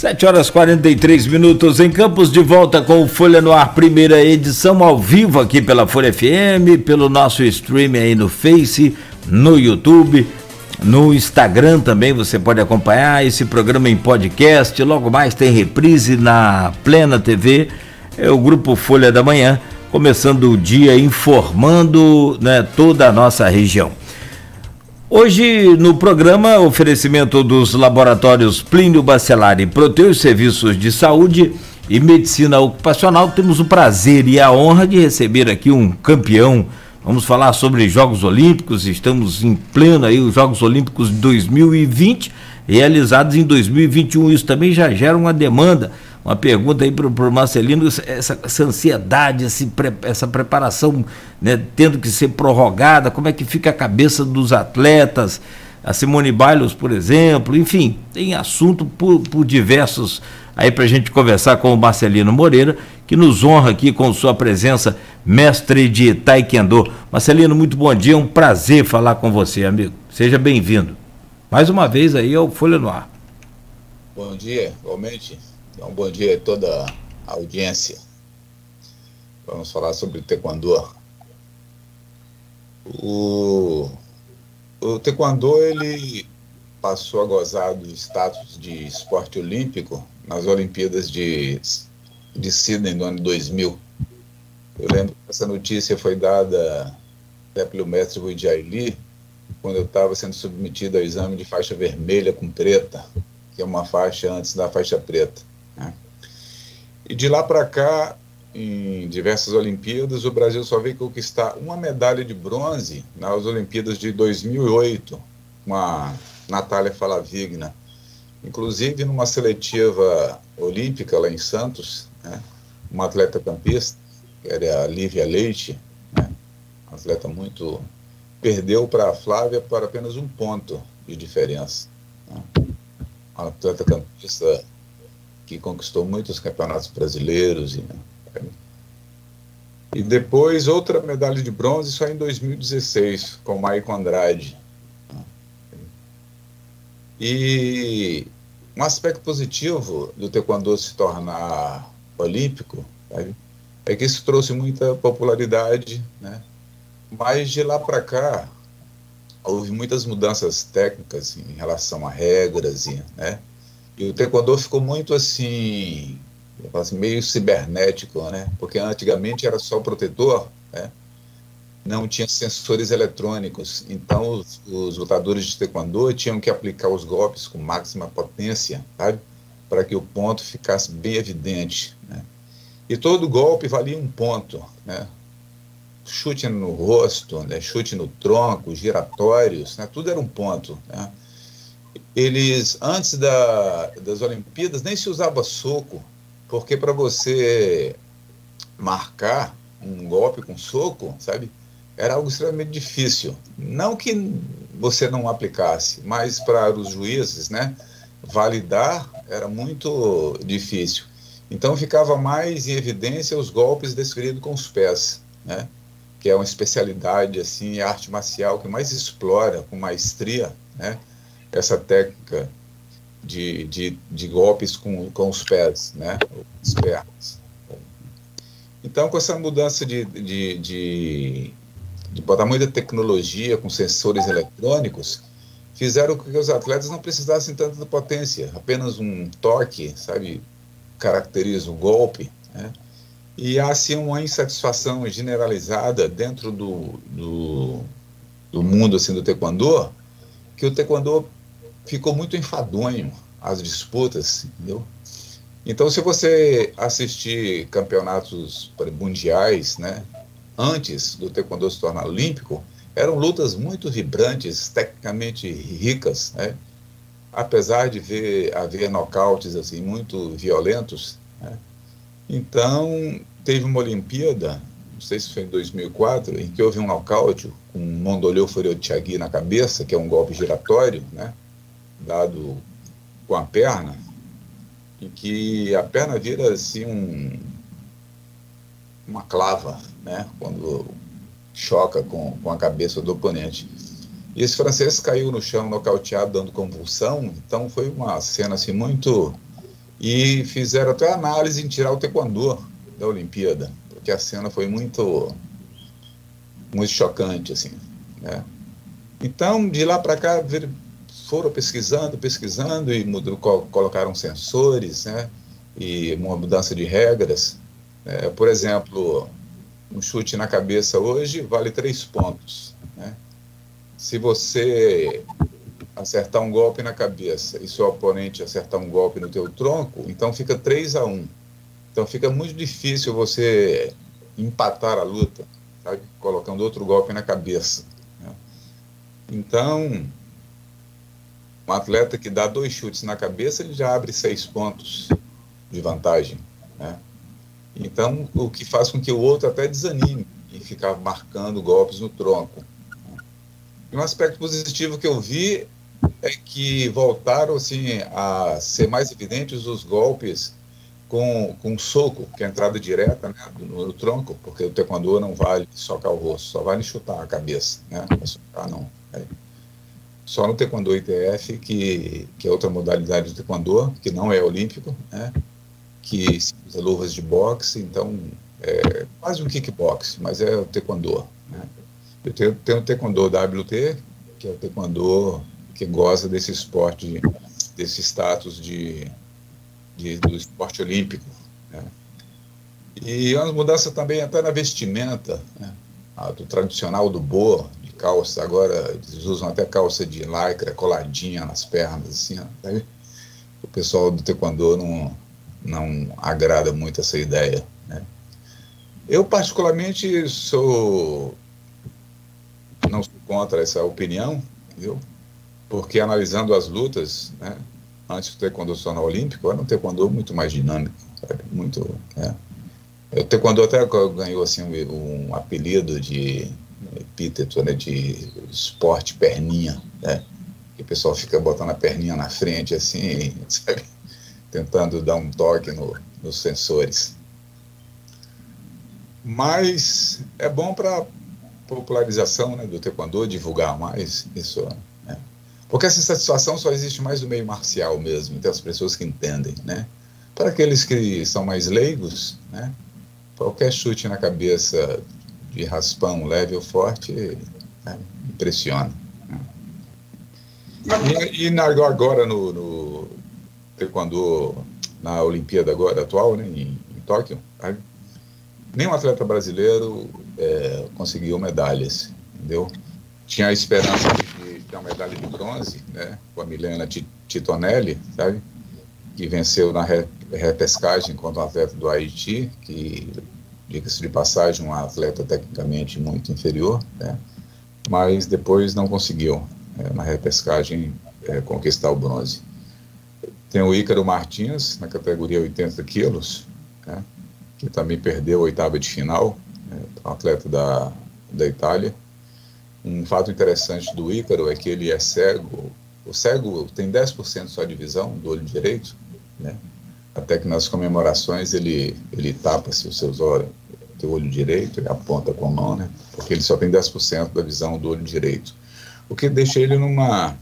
7h43 em Campos, de volta com o Folha no Ar, primeira edição ao vivo aqui pela Folha FM, pelo nosso stream aí no Face, no YouTube, no Instagram também você pode acompanhar esse programa em podcast. Logo mais tem reprise na Plena TV, é o Grupo Folha da Manhã, começando o dia informando, né, toda a nossa região. Hoje no programa, oferecimento dos laboratórios Plínio Bacelar e Proteus Serviços de Saúde e Medicina Ocupacional, temos o prazer e a honra de receber aqui um campeão. Vamos falar sobre Jogos Olímpicos, estamos em pleno aí, os Jogos Olímpicos de 2020, realizados em 2021, isso também já gera uma demanda. Uma pergunta aí para o Marcelino, essa ansiedade, essa preparação, né, tendo que ser prorrogada, como é que fica a cabeça dos atletas, a Simone Biles, por exemplo, enfim, tem assunto por diversos aí para a gente conversar com o Marcelino Moreira, que nos honra aqui com sua presença, mestre de Taekwondo. Marcelino, muito bom dia, é um prazer falar com você, amigo. Seja bem-vindo. Mais uma vez aí ao Folha no Ar. Bom dia, igualmente. Um bom dia a toda a audiência. Vamos falar sobre o Taekwondo. O Taekwondo, ele passou a gozar do status de esporte olímpico nas Olimpíadas de Sydney no ano 2000. Eu lembro que essa notícia foi dada até pelo mestre Vijay Lee, quando eu estava sendo submetido ao exame de faixa vermelha com preta, que é uma faixa antes da faixa preta. E de lá para cá, em diversas Olimpíadas, o Brasil só veio conquistar uma medalha de bronze nas Olimpíadas de 2008, com a Natália Falavigna. Inclusive, numa seletiva olímpica lá em Santos, né, uma atleta campista, que era a Lívia Leite, né, uma atleta muito... perdeu para a Flávia por apenas 1 ponto de diferença. Né. Uma atleta campista que conquistou muitos campeonatos brasileiros. E depois outra medalha de bronze só em 2016, com o Maicon Andrade. E um aspecto positivo do Taekwondo se tornar olímpico, sabe, é que isso trouxe muita popularidade, né? Mas de lá para cá houve muitas mudanças técnicas em relação a regras, né? E o Taekwondo ficou muito assim, meio cibernético, né? Porque antigamente era só o protetor, né? Não tinha sensores eletrônicos. Então os lutadores de Taekwondo tinham que aplicar os golpes com máxima potência, sabe? Para que o ponto ficasse bem evidente, né? E todo golpe valia 1 ponto, né? Chute no rosto, né? Chute no tronco, giratórios, né? Tudo era 1 ponto, né? Eles, antes das Olimpíadas, nem se usava soco, porque para você marcar um golpe com soco, sabe, era algo extremamente difícil. Não que você não aplicasse, mas para os juízes, né, validar era muito difícil. Então ficava mais em evidência os golpes desferidos com os pés, né, que é uma especialidade, assim, a arte marcial que mais explora com maestria, né, essa técnica de golpes com os pés, né, as pernas. Então, com essa mudança de botar muita tecnologia com sensores eletrônicos, fizeram com que os atletas não precisassem tanto de potência, apenas um toque, sabe, caracteriza o golpe, né? E há, assim, uma insatisfação generalizada dentro do mundo, assim, do Taekwondo, que o Taekwondo ficou muito enfadonho as disputas, entendeu? Então, se você assistir campeonatos mundiais, né, antes do Taekwondo se tornar olímpico, eram lutas muito vibrantes, tecnicamente ricas, né? Apesar de haver nocautes assim, muito violentos, né? Então, teve uma Olimpíada, não sei se foi em 2004, em que houve um nocaute com um Mondolio Furiotchagui na cabeça, que é um golpe giratório, né, dado com a perna, em que a perna vira assim uma clava, né, quando choca com a cabeça do oponente. E esse francês caiu no chão nocauteado, dando convulsão. Então foi uma cena assim muito e fizeram até análise em tirar o taekwondo da Olimpíada, porque a cena foi muito chocante, assim, né? Então, de lá para cá, foram pesquisando e colocaram sensores, né? E uma mudança de regras. Por exemplo, um chute na cabeça hoje vale 3 pontos, né? Se você acertar um golpe na cabeça e seu oponente acertar um golpe no teu tronco, então fica 3-1. Então fica muito difícil você empatar a luta, sabe? Colocando outro golpe na cabeça, né? Então, um atleta que dá 2 chutes na cabeça, ele já abre 6 pontos de vantagem, né? Então, o que faz com que o outro até desanime em ficar marcando golpes no tronco. E um aspecto positivo que eu vi é que voltaram assim, a ser mais evidentes os golpes com soco, que é a entrada direta, né, no tronco, porque o taekwondo não vale socar o rosto, só vale chutar a cabeça, né? Não socar, não. Só no taekwondo ITF, que é outra modalidade do taekwondo, que não é olímpico, né? Que se usa luvas de boxe, então é quase um kickbox, mas é o taekwondo, né? Eu tenho o taekwondo WT, que é o taekwondo que goza desse esporte, desse status do esporte olímpico, né? E umas mudanças também até na vestimenta, né? Do tradicional do boa, de calça, agora eles usam até calça de lycra coladinha nas pernas, assim, ó. O pessoal do taekwondo não agrada muito essa ideia, né? Eu particularmente não sou contra essa opinião, viu? Porque analisando as lutas, né, antes do taekwondo só no olímpico, era um taekwondo muito mais dinâmico, sabe? Muito, né? O taekwondo até ganhou assim um apelido de epíteto, né, de esporte perninha, né? Que o pessoal fica botando a perninha na frente assim, sabe? Tentando dar um toque nos sensores. Mas é bom para popularização, né, do taekwondo, divulgar mais isso, né? Porque essa satisfação só existe mais no meio marcial mesmo, então as pessoas que entendem, né? Para aqueles que são mais leigos, né, qualquer chute na cabeça de raspão leve ou forte, né, impressiona, né? E agora no taekwondo, na Olimpíada agora atual, né, em Tóquio, né, nenhum atleta brasileiro conseguiu medalhas, entendeu? Tinha a esperança de ter uma medalha de bronze, né, com a Milena Titonelli, sabe? Que venceu na repescagem contra um atleta do Haiti, que, diga-se de passagem, um atleta tecnicamente muito inferior, né? Mas depois não conseguiu, na repescagem, conquistar o bronze. Tem o Ícaro Martins, na categoria 80 quilos, né, que também perdeu a oitava de final, né, um atleta da Itália. Um fato interessante do Ícaro é que ele é cego. O cego tem 10% só de visão do olho direito, né? Até que nas comemorações ele tapa-se os seus olhos, o olho direito, e aponta com a mão, né? Porque ele só tem 10% da visão do olho direito, o que deixa ele numa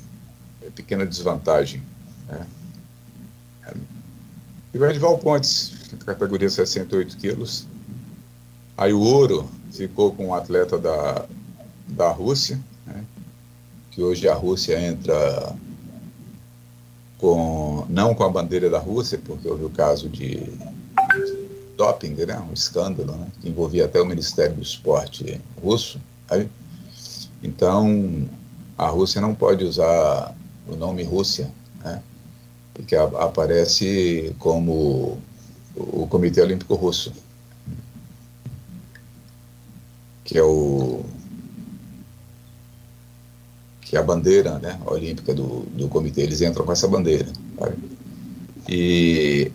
pequena desvantagem, né? E o Edival Pontes, categoria 68 quilos. Aí o ouro ficou com um atleta da Rússia, né? Que hoje a Rússia entra não com a bandeira da Rússia, porque houve o caso de doping, né? Um escândalo, né, que envolvia até o Ministério do Esporte russo. Aí, então, a Rússia não pode usar o nome Rússia, né? Que aparece como o Comitê Olímpico Russo, que é a bandeira, né, olímpica do comitê. Eles entram com essa bandeira, sabe? E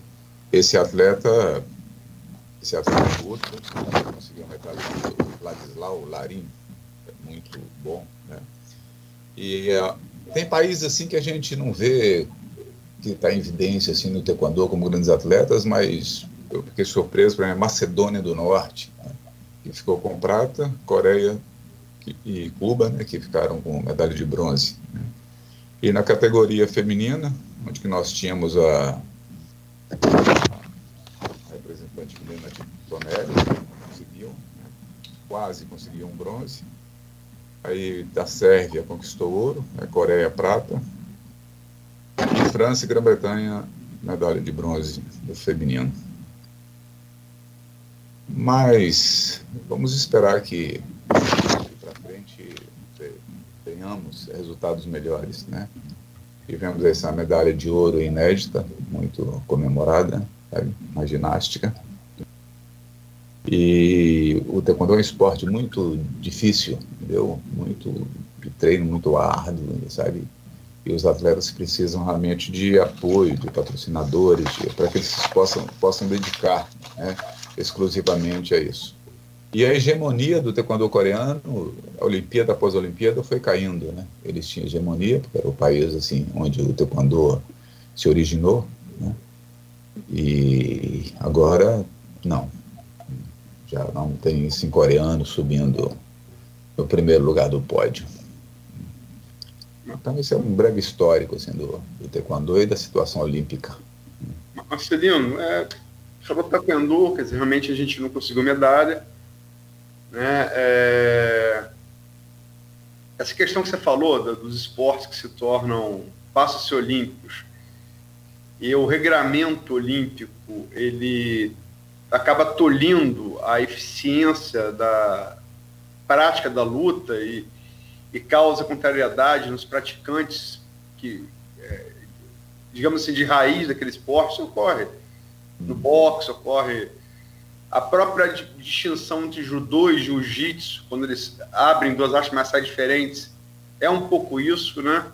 esse atleta russo conseguiu uma medalha do Ladislau Larin, muito bom, né? E tem países assim que a gente não vê que está em evidência assim no taekwondo como grandes atletas, mas eu fiquei surpreso, por exemplo, Macedônia do Norte, né, que ficou com prata, Coreia e Cuba, né, que ficaram com medalha de bronze, né? E na categoria feminina, onde que nós tínhamos a Helena Tonelli, conseguiu, né? Quase conseguiu um bronze. Aí da Sérvia conquistou ouro, a Coreia prata, e França e Grã-Bretanha medalha de bronze do feminino. Mas vamos esperar que para frente tenhamos resultados melhores, né? Tivemos essa medalha de ouro inédita, muito comemorada, sabe? Na ginástica. E o taekwondo é um esporte muito difícil, entendeu? Muito de treino, muito árduo, sabe? E os atletas precisam realmente de apoio, de patrocinadores, para que eles possam dedicar, né, exclusivamente a isso. E a hegemonia do taekwondo coreano, a Olimpíada após a Olimpíada, foi caindo, né? Eles tinham hegemonia, porque era o país assim, onde o taekwondo se originou, né? E agora, não. Já não tem 5 coreanos subindo no primeiro lugar do pódio. Então, esse é um breve histórico assim, do taekwondo e da situação olímpica. Marcelino, falou taekwondo, quer dizer, realmente a gente não conseguiu medalha, né? Essa questão que você falou dos esportes que se tornam, passam a ser olímpicos, e o regramento olímpico, ele acaba tolhindo a eficiência da prática da luta e causa contrariedade nos praticantes que, digamos assim, de raiz daquele esporte. Isso ocorre no boxe, ocorre a própria distinção entre judô e jiu-jitsu, quando eles abrem duas artes marciais diferentes, é um pouco isso, né?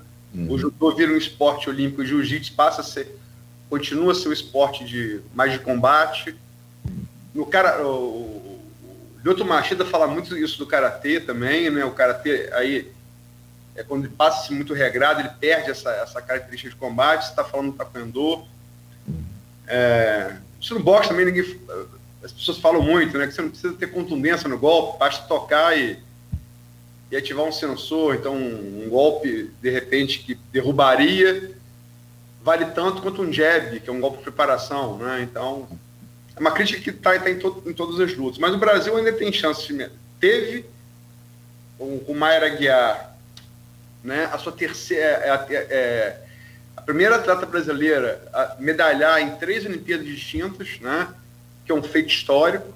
O judô vira um esporte olímpico, o jiu-jitsu continua a ser um esporte mais de combate. O Lyoto Machida fala muito isso do karatê também, né? O karatê aí quando ele passa muito regrado, ele perde essa característica de combate. Você está falando do taekwondo. Isso no boxe também as pessoas falam muito, né? Que você não precisa ter contundência no golpe, basta tocar e ativar um sensor. Então, um golpe, de repente, que derrubaria, vale tanto quanto um jab, que é um golpe de preparação, né? Então, é uma crítica que está em todas as lutas. Mas o Brasil ainda tem chance de... Teve com Mayra Aguiar, né, a sua terceira... a primeira atleta brasileira a medalhar em 3 Olimpíadas distintas, né, que é um feito histórico,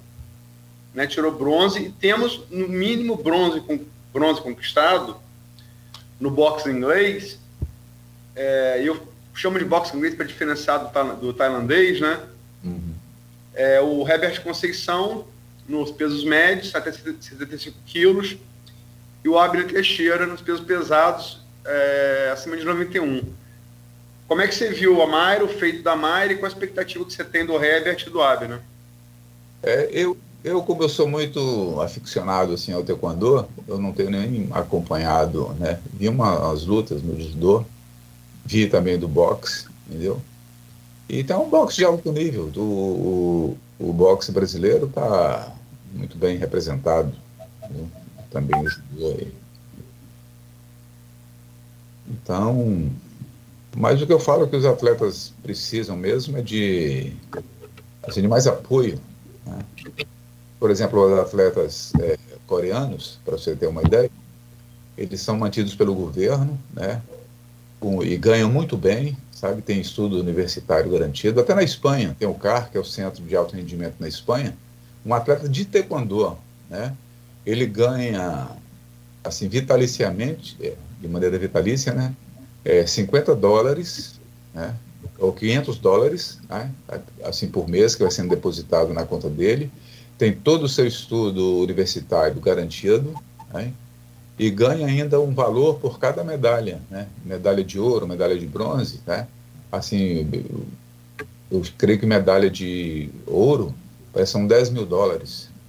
né, tirou bronze, e temos, no mínimo, bronze conquistado no boxe inglês. Eu chamo de boxe inglês para diferenciar do tailandês, né? O Herbert Conceição, nos pesos médios, até 75 quilos, e o Abner Teixeira, nos pesos pesados, acima de 91. Como é que você viu a Mayra, o feito da Mayra, e qual a expectativa que você tem do Herbert e do Abner? Como eu sou muito aficionado assim, ao taekwondo, eu não tenho nem acompanhado, né? Vi umas lutas no judô, vi também do boxe, entendeu? E tem um boxe de alto nível. O boxe brasileiro está muito bem representado, né? Também o judô. Então, mas o que eu falo é que os atletas precisam mesmo é de mais apoio, né? Por exemplo, os atletas coreanos, para você ter uma ideia, eles são mantidos pelo governo, né? E ganham muito bem, sabe? Tem estudo universitário garantido. Até na Espanha, tem o CAR, que é o Centro de Alto Rendimento na Espanha. Um atleta de taekwondo, né? Ele ganha, assim, vitaliciamente, de maneira vitalícia, né? $50, né? Ou $500, né? Assim, por mês, que vai sendo depositado na conta dele. Tem todo o seu estudo universitário garantido, né? E ganha ainda um valor por cada medalha, né? Medalha de ouro, medalha de bronze, né? Assim, eu creio que medalha de ouro são $10 mil,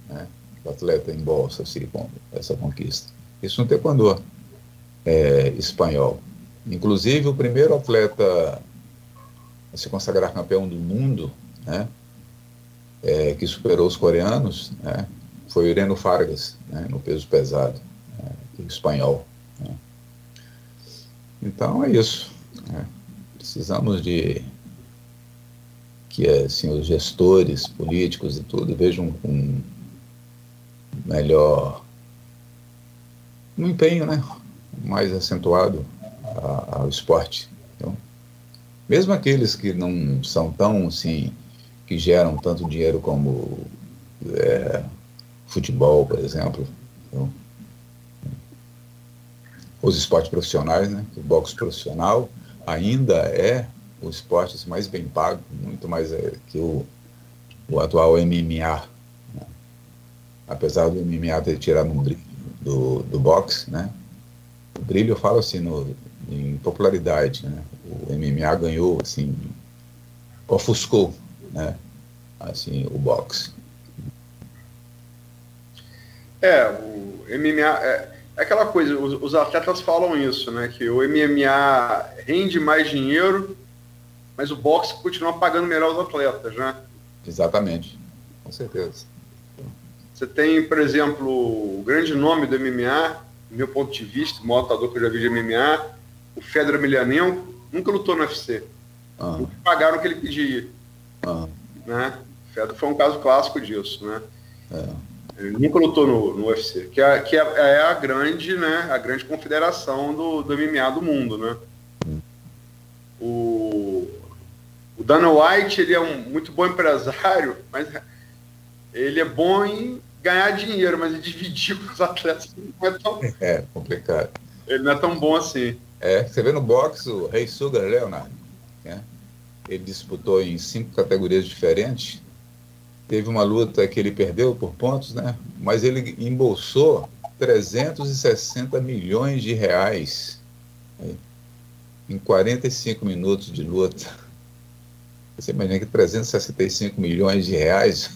né? O atleta em bolsa, assim, com essa conquista. Isso no taekwondo espanhol. Inclusive, o primeiro atleta a se consagrar campeão do mundo, né? Que superou os coreanos, né? Foi o Ireno Fargas, né? No peso pesado, né? Espanhol, né? Então é isso, né? Precisamos que que assim, os gestores políticos e tudo vejam com melhor um empenho, né, mais acentuado ao esporte. Então, mesmo aqueles que não são tão assim, que geram tanto dinheiro como futebol, por exemplo, então, os esportes profissionais, né, o boxe profissional ainda é o esporte assim, mais bem pago, muito mais que o atual MMA, né? Apesar do MMA ter tirado um brilho do boxe, né? O brilho eu falo assim em popularidade, né? O MMA ganhou assim, ofuscou, né? Assim, o boxe. O MMA é aquela coisa, os atletas falam isso, né? Que o MMA rende mais dinheiro, mas o boxe continua pagando melhor os atletas, né? Exatamente, com certeza. Você tem, por exemplo, o grande nome do MMA, do meu ponto de vista, o maior lutador que eu já vi de MMA, o Fedor Emelianenko, nunca lutou no UFC. Nunca pagaram o que ele pedia. Né? O Fedor foi um caso clássico disso, né? Ele nunca lutou no UFC, que é a grande, né, a grande confederação do MMA do mundo, né? O Dana White, ele é um muito bom empresário, mas ele é bom em ganhar dinheiro, mas em dividir com os atletas não é tão... complicado. Ele não é tão bom assim. Você vê no boxe o Rei Sugar Leonard, né? Ele disputou em 5 categorias diferentes. Teve uma luta que ele perdeu por pontos, né? Mas ele embolsou 360 milhões de reais em 45 minutos de luta. Você imagina que 365 milhões de reais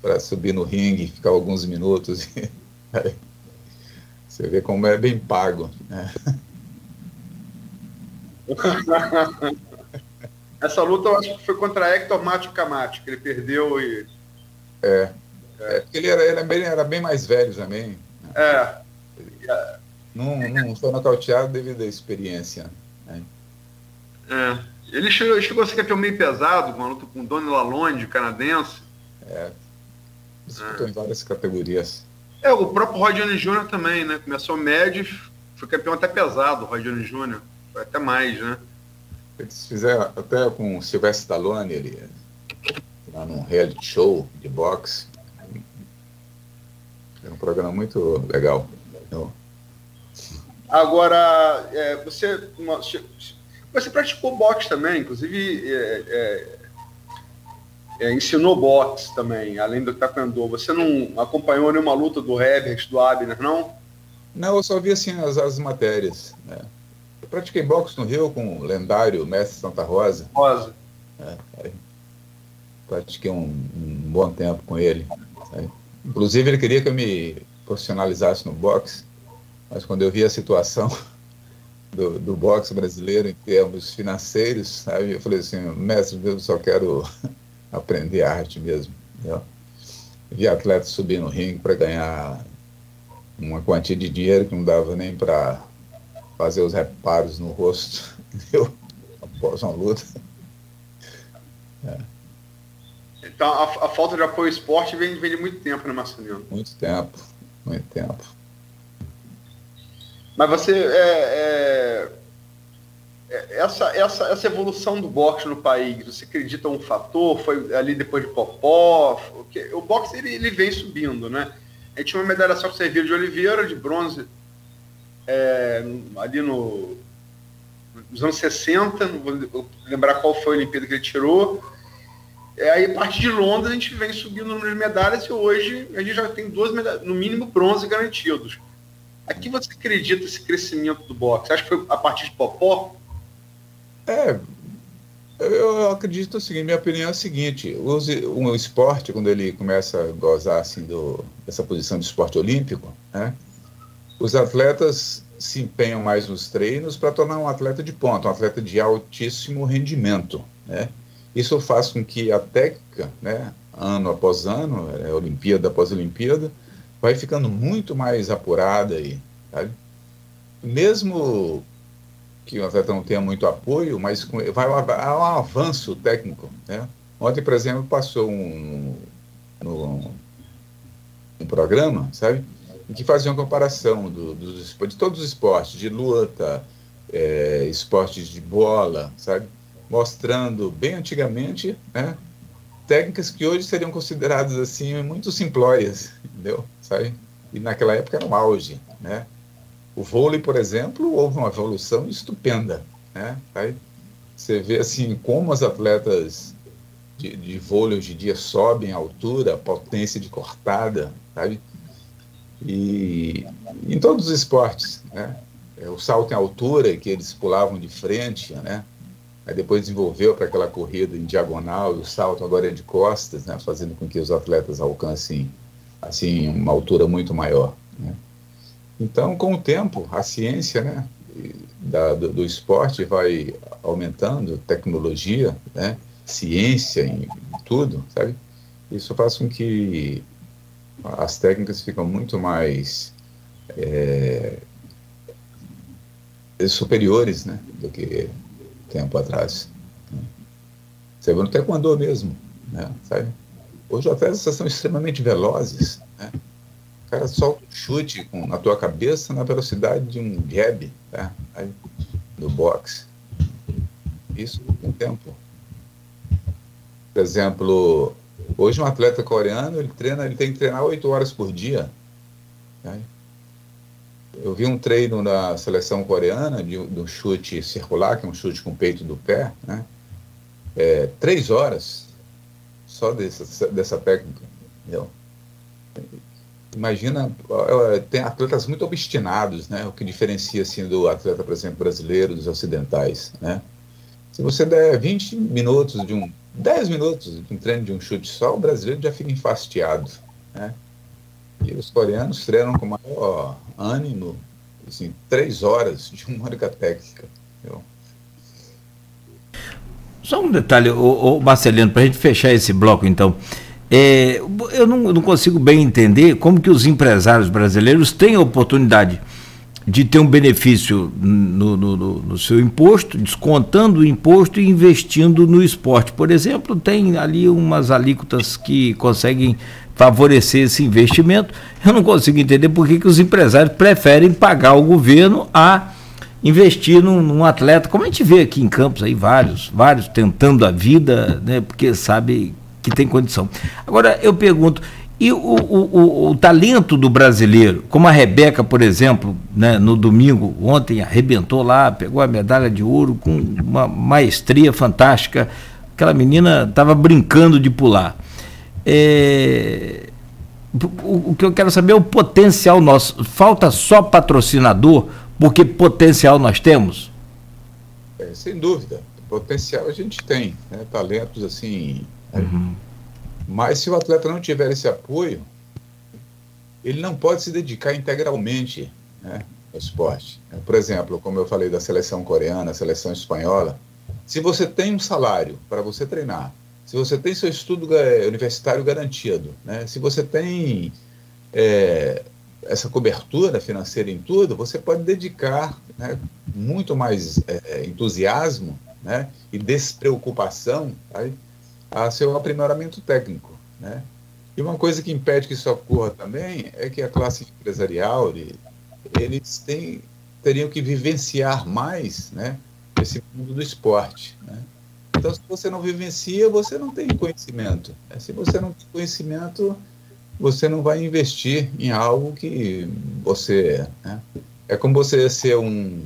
para subir no ringue e ficar alguns minutos. Você vê como é bem pago, né? Essa luta eu acho que foi contra Hector Macho Camacho, que ele perdeu e... porque ele era bem mais velho também. Não foi nocauteado devido à experiência. Né? Ele chegou a ser campeão meio pesado, com uma luta com Donnie Lalonde, canadense. Disputou em várias categorias. O próprio Roy Jones Jr. também, né? Começou médio, foi campeão até pesado, o Roy Jones Jr. Foi até mais, né? Eles fizeram até com o Sylvester Stallone, ele lá num reality show de boxe. É um programa muito legal. Agora, você praticou boxe também, inclusive ensinou boxe também, além do taekwondo. Você não acompanhou nenhuma luta do Herbert, do Abner, não? Não, eu só vi assim as matérias, né? Eu pratiquei boxe no Rio com o lendário mestre Santa Rosa. Pratiquei um bom tempo com ele. Sabe? Inclusive, ele queria que eu me profissionalizasse no boxe, mas quando eu vi a situação do boxe brasileiro em termos financeiros, sabe, eu falei assim, mestre, eu só quero aprender a arte mesmo. Entendeu? Vi atletas subir no ringue para ganhar uma quantia de dinheiro que não dava nem para fazer os reparos no rosto, entendeu? Após uma luta. Então, a falta de apoio ao esporte vem de muito tempo, né, Marcelino? Muito tempo. Mas você... Essa evolução do boxe no país, você acredita um fator? Foi ali depois de Popó? O boxe, ele vem subindo, né? A gente tinha uma medalha só com Servílio de Oliveira, de bronze, ali nos anos 60, não vou lembrar qual foi a Olimpíada que ele tirou. Aí, a partir de Londres, a gente vem subindo o número de medalhas e hoje a gente já tem 2 medalhas, no mínimo bronze garantidos. Aqui você acredita esse crescimento do boxe? Acho que foi a partir de Popó? Eu acredito o seguinte, minha opinião é a seguinte, um esporte, quando ele começa a gozar assim, dessa posição de esporte olímpico, né, os atletas se empenham mais nos treinos para tornar um atleta de ponta, um atleta de altíssimo rendimento, né? Isso faz com que a técnica, né, ano após ano, Olimpíada após Olimpíada, vai ficando muito mais apurada aí, sabe? Mesmo que o atleta não tenha muito apoio, mas vai há um avanço técnico, né? Ontem, por exemplo, passou um programa, sabe, em que fazia uma comparação de todos os esportes, de luta, esportes de bola, sabe, mostrando bem antigamente, né, técnicas que hoje seriam consideradas assim muito simplórias, entendeu? Sabe? E naquela época era um auge, né? O vôlei, por exemplo, houve uma evolução estupenda, né? Aí você vê assim como as atletas de vôlei hoje em dia sobem a altura, potência de cortada, sabe? E em todos os esportes, né? O salto em altura, que eles pulavam de frente, né? Aí depois desenvolveu para aquela corrida em diagonal, e o salto agora é de costas, né? Fazendo com que os atletas alcancem assim uma altura muito maior, né? Então, com o tempo, a ciência, né, do esporte vai aumentando, tecnologia, né, ciência em tudo, sabe? Isso faz com que as técnicas ficam muito mais superiores, né, do que tempo atrás. Você vê no taekwondo mesmo, né, sabe? Hoje os atletas são extremamente velozes, né? O cara solta um chute na tua cabeça na velocidade de um jab, tá? Aí, do boxe. Isso com o tempo. Por exemplo, hoje um atleta coreano, ele tem que treinar 8 horas por dia. Tá? Eu vi um treino na seleção coreana do chute circular, que é um chute com o peito do pé, né? 3 horas só dessa técnica, entendeu? Imagina, tem atletas muito obstinados, né? O que diferencia assim do atleta, por exemplo, brasileiro dos ocidentais, né? Se você der 20 minutos 10 minutos de um treino de um chute só, o brasileiro já fica enfastiado, né? E os coreanos treinam com maior ânimo, assim, 3 horas de uma única técnica, entendeu? Só um detalhe, Marcelino, para a gente fechar esse bloco, então. Eu não consigo bem entender como que os empresários brasileiros têm a oportunidade de ter um benefício no seu imposto, descontando o imposto e investindo no esporte. Por exemplo, tem ali umas alíquotas que conseguem favorecer esse investimento. Eu não consigo entender por que os empresários preferem pagar o governo a investir num atleta, como a gente vê aqui em Campos, aí vários tentando a vida, né, porque sabe que tem condição. Agora, eu pergunto, e o talento do brasileiro, como a Rebeca, por exemplo, né, no domingo, ontem arrebentou lá, pegou a medalha de ouro com uma maestria fantástica, aquela menina estava brincando de pular. O que eu quero saber é o potencial nosso. Falta só patrocinador, porque potencial nós temos? Sem dúvida, potencial a gente tem, né? Talentos assim... Uhum. Mas se o atleta não tiver esse apoio, ele não pode se dedicar integralmente, né, ao esporte. Por exemplo, como eu falei da seleção coreana, a seleção espanhola, se você tem um salário para você treinar, se você tem seu estudo universitário garantido, né, se você tem essa cobertura financeira em tudo, você pode dedicar, né, muito mais entusiasmo, né, e despreocupação, tá, a seu aprimoramento técnico, né? E uma coisa que impede que isso ocorra também é que a classe empresarial, eles teriam que vivenciar mais, né, esse mundo do esporte, né? Então, se você não vivencia, você não tem conhecimento, né? Se você não tem conhecimento, você não vai investir em algo que você... né? É como você ser eu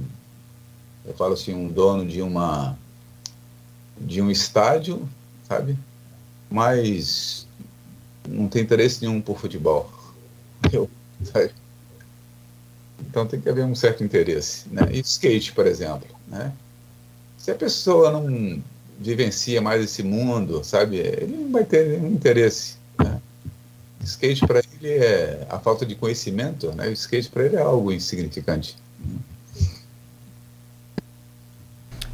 falo assim, um dono de um estádio, sabe? Mas não tem interesse nenhum por futebol. Sabe? Então tem que haver um certo interesse, né? E skate, por exemplo, né? Se a pessoa não vivencia mais esse mundo, sabe? Ele não vai ter nenhum interesse, né? Skate para ele é a falta de conhecimento, né? O skate para ele é algo insignificante.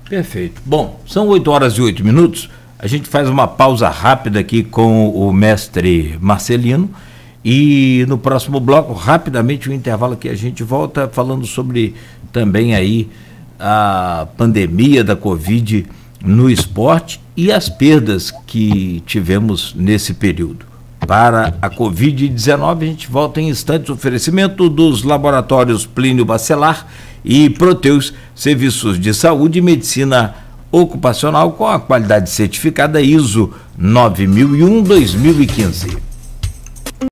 Perfeito. Bom, são 8h08. A gente faz uma pausa rápida aqui com o mestre Marcelino e no próximo bloco, rapidamente, um intervalo que a gente volta falando sobre também aí a pandemia da Covid no esporte e as perdas que tivemos nesse período. Para a Covid-19, a gente volta em instantes. Oferecimento dos laboratórios Plínio Bacelar e Proteus, serviços de saúde e medicina ocupacional com a qualidade certificada ISO 9001-2015.